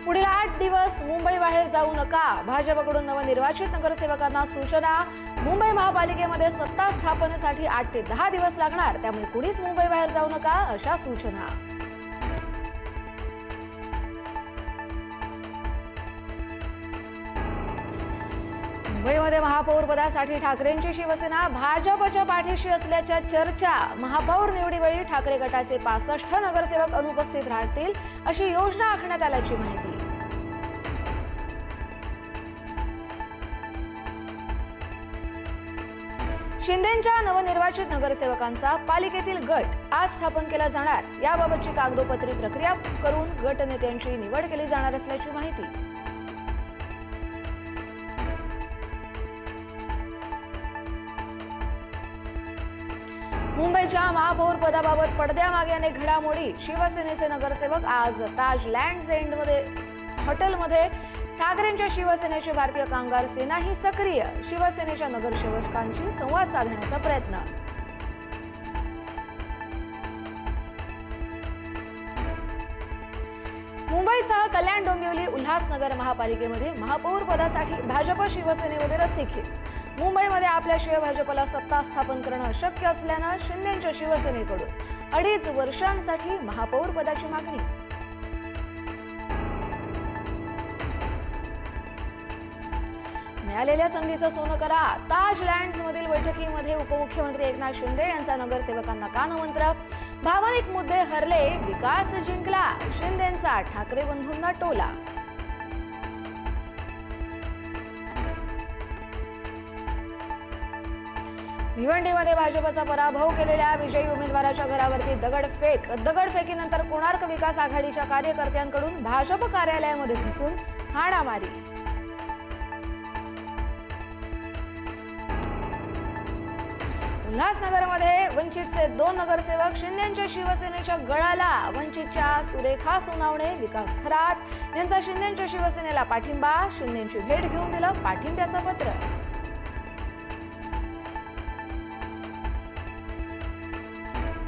पुढील 8 दिवस मुंबई बाहेर जाऊ नका. भाजपकडून नवनिर्वाचित नगरसेवकांना सूचना. मुंबई महापालिकेमध्ये सत्ता स्थापनेसाठी 8 ते 10 दिवस लागणार, त्यामुळे कुणीच मुंबई बाहेर जाऊ नका अशा सूचना. मुंबईमध्ये महापौर पदासाठी ठाकरेंची शिवसेना भाजपच्या पाठीशी असल्याच्या चर्चा. महापौर निवडीवेळी ठाकरे गटाचे 65 नगरसेवक अनुपस्थित राहतील अशी योजना आखण्यात आल्याची माहिती. शिंदेंच्या नवनिर्वाचित नगरसेवकांचा पालिकेतील गट आज स्थापन केला जाणार. याबाबतची कागदोपत्री प्रक्रिया करून गट नेत्यांची निवड केली जाणार असल्याची माहिती. मुंबईच्या महापौर पदाबाबत पडद्यामागे अनेक घडामोडी. शिवसेनेचे नगरसेवक आज ताज लँड्स एंडमध्ये हॉटेलमध्ये. ठाकरेंच्या शिवसेनेची भारतीय कामगार सेनाही सक्रिय. शिवसेनेच्या नगरसेवकांशी संवाद साधण्याचा प्रयत्न. मुंबईसह कल्याण, डोंबिवली, उल्हासनगर महापालिकेमध्ये महापौर पदासाठी भाजप शिवसेनेमध्ये रस्सीखेच. मुंबईमध्ये आपल्याशिवाय भाजपला सत्ता स्थापन करणं अशक्य असल्यानं शिंदेंच्या शिवसेनेकडून 2.5 वर्षांसाठी महापौर पदाची मागणी. मिळालेल्या संधीचं सोनं करा. ताज लँड्स मधील बैठकीमध्ये उपमुख्यमंत्री एकनाथ शिंदे यांचा नगरसेवकांना कानमंत्र. भावनिक मुद्दे हरले, विकास जिंकला. शिंदेंचा ठाकरे बंधूंना टोला. भिवंडीमध्ये भाजपचा पराभव केलेल्या विजयी उमेदवाराच्या घरावरती दगडफेक. दगडफेकीनंतर कोणार्क विकास आघाडीच्या कार्यकर्त्यांकडून भाजप कार्यालयामध्ये घुसून हाणामारी. उल्हासनगरमध्ये वंचितचे 2 नगरसेवक. शिंदेंच्या शिवसेनेच्या गळाला. वंचितच्या सुरेखा सोनावणे, विकास खरात यांचा शिंदेंच्या शिवसेनेला पाठिंबा. शिंदेंची भेट घेऊन दिलं पाठिंब्याचं पत्र.